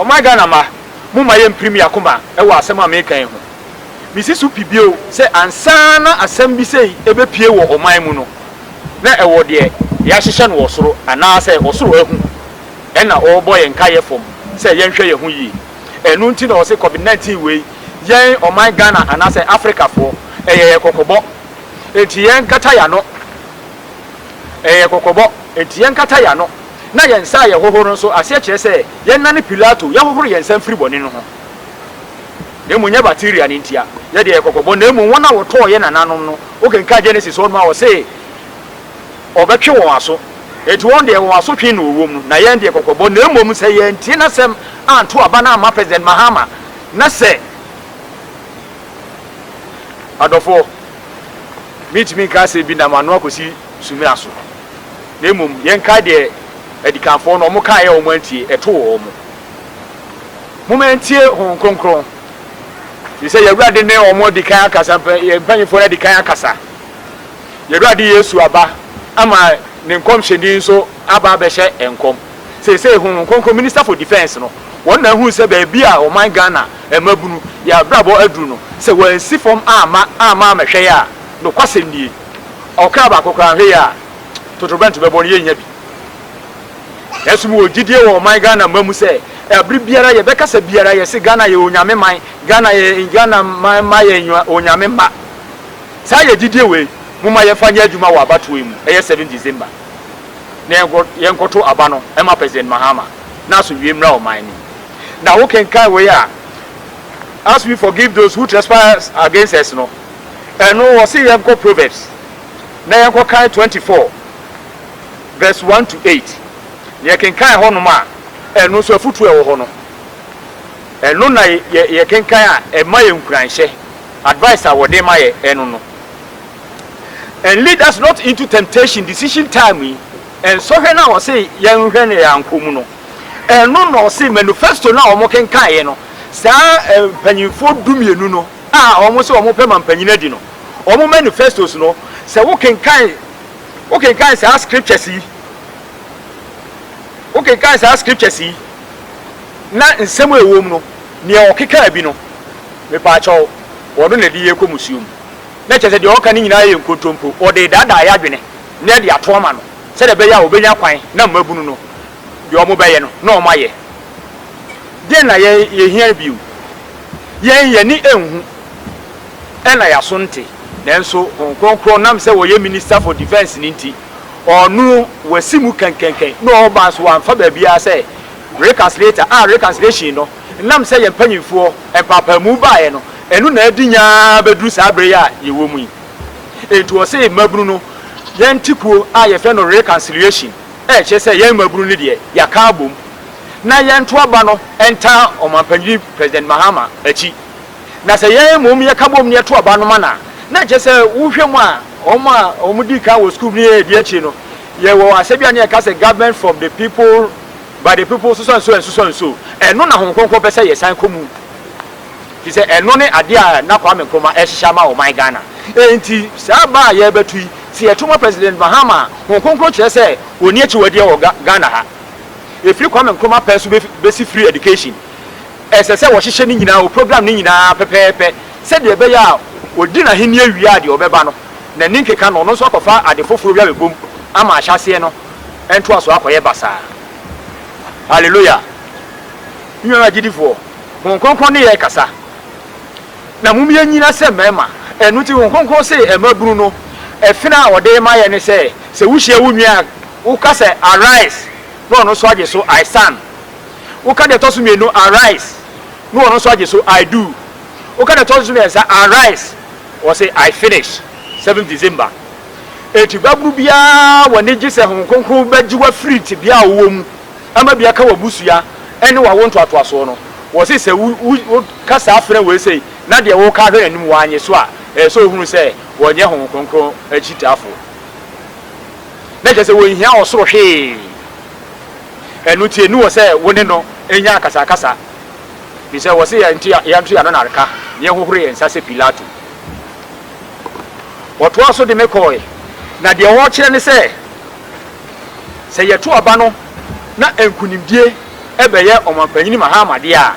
oh my Ghana ma muma yem premier akoma e wo asem America ho misi su pibio se ansana asem bi sei ebe pie wo oman mu no na e wo de ya hyehye no wosoro ana se wosoro ehu e na obo ye nka ye fom se ye nhwe ye hu yi enu nti na o se COVID-19 we yen oman Ghana ana se Africa fo ye kokobo enti yen kata ya no kokobo enti yen kata ya no na yen sa ye hohoro nso ase kire se yen na ne Pilato ye hohoro yen san firi bone no ho ne munya bacteria ni ntia ye de kokobo na emu wona wo to ye nananom no o kenka Genesis o ma wo se obetwe won aso eti won de won aso twe no wom na yen de kokobo na emom se yen tie na sem anto aba na ama President Mahama na se adofo meet me ka se bi na manu akosi sumira so na emom yen ka de edikanfo no mo ka ye o mo antie eto wo mo mo antie hon kronkron you say you ready ne o mo di kan akasa ye mpanyefo na di kan akasa ye ready Yesu aba ama ne nkomhedi nso aba behye enkom say hon kronkron minister for defense no won na hu se ba bia o man Ghana emabunu ya brabo aduru no say wan si form ama mehwe ya no kwasem nie o ka ba kokran hwe ya totobrant bebo ye nya bi Yesu mu ogidie wo man Ghana mamu se abri biara ye bekasa biara ye se Ghana ye onyame man Ghana man ye onyame ma sa ye gidie we muma ye fanya adwuma wo abato mu 7 December na ye nkoto aba no e ma President Mahama na so wie mra o man ni na wo kenkai we ya as we forgive those who trespass against us no no wo se ye nko Proverbs na ye nko kai 24 verse 1 to 8 ye kenkai ho no ma eno so afutu e wo ho no eno na ye kenkan a e ma ye nkuranhye advice a wode ma ye eno no and lead us not into temptation decision time and so he na wo say ye nhwe ne yankomu no eno no say manifesto na wo mo kenkan ye no sa panyinfo dumienu no a wo mo say wo mo pema mpanyina di no wo mo manifestos no se wo kenkan sa scriptures yi okay guys ask scriptures yi na nsemu ewom no ne okeka bi no me pa chawo wodo na di ye komusium na chese de oka ni nyina ye nkotompo o de dada ya dwene na de atoma no se de be ya obenya kwan na mabunu no de omo be ye no na omo aye de na ye hia biu ye ni enhu e na ya so nte nanso konkron nam se wo ye minister for defense ni nti onu wasimu kankankan no ba so amfa ba bia say reconciliation no nam say yempanyifo epapamu baaye no enu na adinya beduru sabre ya yewomu yi etu o say mabunu no yentikuo a ye fe no reconciliation che say yen mabunu ni de ya ka abom na yentu aba no enta omampanyi President Mahama achi na say yen mom ye ka bom ne to aba no mana na che say wohwemu a omudi ka wo school ni e die chi no ye wo asebia ne ka say government from the people by the people so eno na honkonko pese ye san komu ti say eno ne ade a na kwa menkoma e hihya ma o my Ghana enti sa ba ye betui ti ye tuma President Mahama honkonko kire say oni achi wade wo Ghana ha e free kwa menkoma person basic free education ese se wo hihye ni nyina o program ni nyina pepepe se de be ya odi na hini awia de obeba no na ninkeka no no so akofa ade foforo bia bebom ama ahyase no ento aso akoye basa hallelujah nyina gidifo honkonkon ne ye kasa na mumye nyina se mema enu ti honkonkon se emaburu no efina ode ma ye ne se wuhie wunua wo ka se arise no no so age so I stand wo ka de to so mienu arise no no so age so I do wo ka de to so mienu say arise or say I finish 7th December eti baburu bia woni gise honkonkon bajiwa free ti bia wo mu ama bia ka wabusua ene wa wonto atoaso no wo se kasa afre we sei na de wo ka hwe anim wanye so a so hunu se wonye honkonkon achitafo na je se wo hia osoro hwe enu tie nu wo se woni no enya kasa bi se wo se ya ntu ya no nareka ye hohore ensa se Pilato woto aso de mekoi na de wo kire ne se yeto aba no na enkunimdie ebeye omanpanyin Mahama dia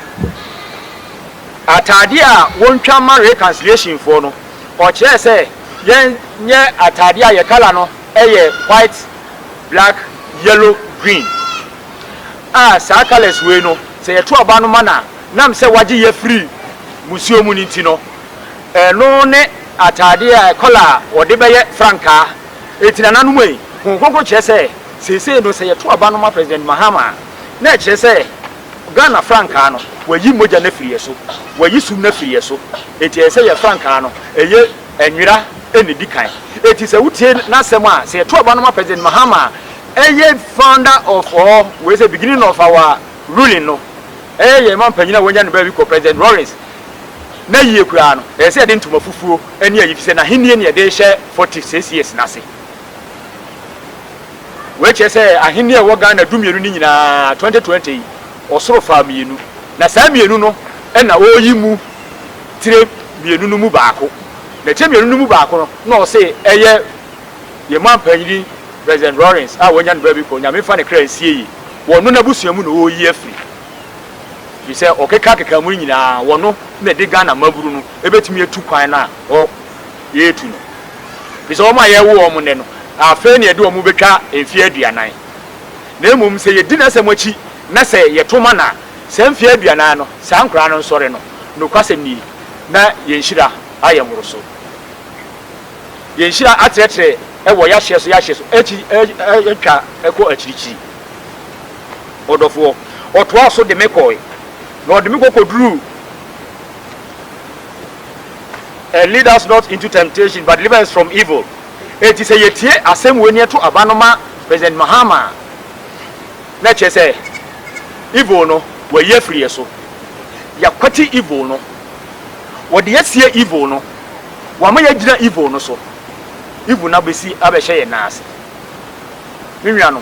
atade a wontwa ma reconciliation for no o kire se yen nye atade a ye kala no eye white black yellow green sa colors we no se ye to aba no mana nam se waje ye free musio mu nti no no ne atade a color o de beye franka etina nanu mai konkonko kire se no se ye to aba no ma President Mahama na kire se Ghana franka no wayi moja na free so wayi sum na free so eti ese ye franka no eye enwira eni dikan eti se wutie na asem a se to aba no ma President Mahama eye founder of all we say beginning of our ruling no eye man panyina wonya ne ba bi ko President Lawrence na yie kura no ese de ntoma fufuo eni ayi fise na henie ne de hye 46 years na se we che se ahenie wo Ghana dumienu ni nyina 2020 osoro fa mienu na saa mienu no na oyi mu tire mienu no mu baako na che mienu no mu baako no na o se eye ye man panyini President Lawrence wonya ne ba bi ko nyame fa ne kra nsie yi wono na busuamu no oyi afri bi se okeka keka mu nyina wono na de Ghana maburu no ebetumi etu kwan na o ye etu no bi se o ma ye wo mo ne no afa ne de o mu betwa emfi aduanan na emum se ye di na samachi na se ye toma na se emfi aduanan no sa nkra no nsore no no kwasem ni na ye nhira ayemoro so ye nhira atretre ewo ya hye so echi etwa eko achirichi odofo oto aso de mekoi no de mekoko dru lead us not into temptation but deliver us from evil eti se yetie asem weni eto abanoma President Mahama na chese evil no we ye free so ya kwati evil no wo de yesie evil no wa ma ya gina evil no so evil na besi abehye ye naase minnuano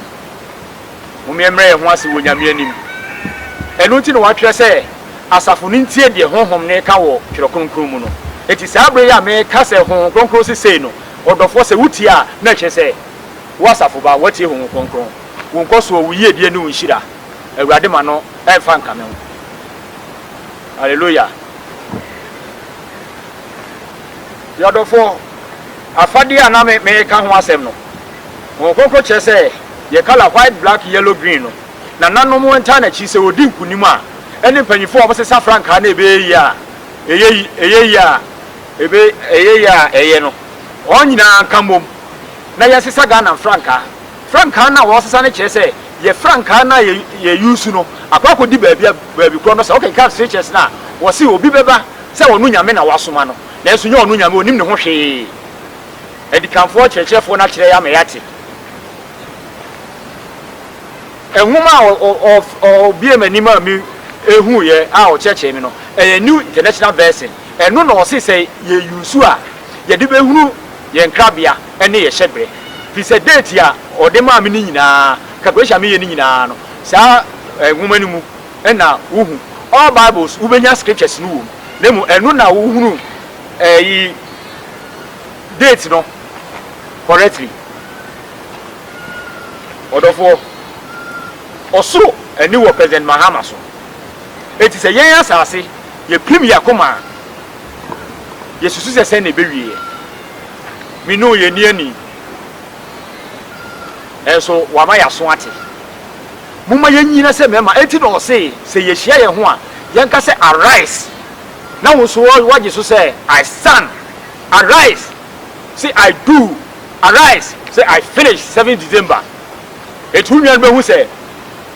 mo memre ye ho ase wo nyame anim eno nti no wa twere se asafo ni ntie de honhom ne ka wo twere kronkron mu no eti sa abre ya me ka se honhom kronkron se sei no odofo se wuti a na hye se wo asafo ba wati honhom kronkron wo nkoso wo yie die ne wo nhira awurade ma no emfa nka me ho hallelujah yadofo afade a na me ka ho asem no wo kokko che se ye color white black yellow green no na nanom wenta na chi se odi nkunim a ene panyifo obosesa franka na ebe yi a eye no onyina nkamom na yesesa Ghana franka na wo sesa ne che se ye franka na ye use no akwako di baabi kro no se okay can stretches na wo se obi beba se wonu nyame na wasoma no na enso nya onu nyame onim ne ho hwe edikanfo chechefo na kire ya me yate enhuma of biemanima mi ehu ye a o cheche mi no new international version enu no se say ye use a ye de behunu ye nkrabia ene ye hyebre fi se date ya o de ma mi ni nyina calculation mi ye ni nyina no sa enhuma ni mu na uhu all bibles ubenya scriptures no wo nemu enu na uhunu yi date no correctly odofo osoro eni wo President Mahama so eti se yen asase ye premier koma ye susu se na bewie mi no ye ni ani enso wa ma ya so ate muma ye nyina se mema eti no se ye hia ye ho a yen ka se arise na wo so waje so se I stand arise say I do arise say I finish 7 December etu nwan be hu say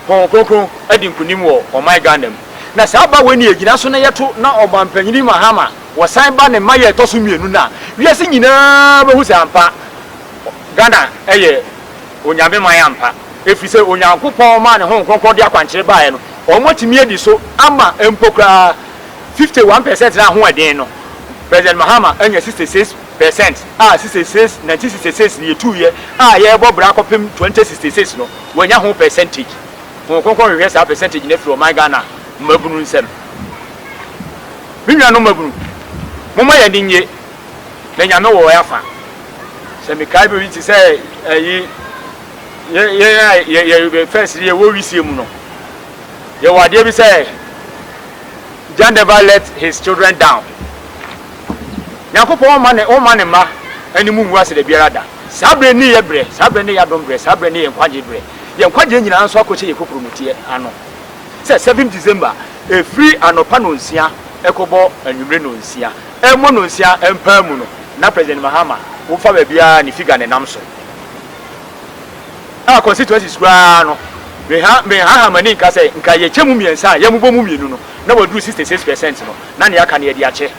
konkron adi nkunim wo o my Ghana na sa ba weni egina so na yeto na obampanyini Mahama wo san ba ne maye to so mienu na wiase nyina be hu say ampa Ghana eye onyame man ampa efi say onyankopon ma ne ho konkron de akwankyere baaye no o motimi edi so ama empokra 51% na ho eden no President Mahama anya 66% 1966 ni 2 year ye bo bra kopem 2066 no wanya ho percentage won konkon we say percentage na from my Ghana mabunu nsem binwa no mabunu moma ya dinye na nyame wo ya fa se me kai be ti say ye first ye wo wisie mu no Your idea be say, John never let his children down. Nyankopon man ma ani mu wase de biara sabre ni ye bre sabre ni ya dom bre sabre ni ye nkwaje bre ye nkwaje nyina nso akoche ye kopromotie ano say 7 December a free anopa no nsia ekobo anwumre no nsia emo no nsia empa mu no na President Mahama wo fa ba bia ni figure ne nam so a constituency square no me ha mani nka say nka ye chemu miensa ye mu bomu mienu no na wadu 66% no na ne aka ne ye de ache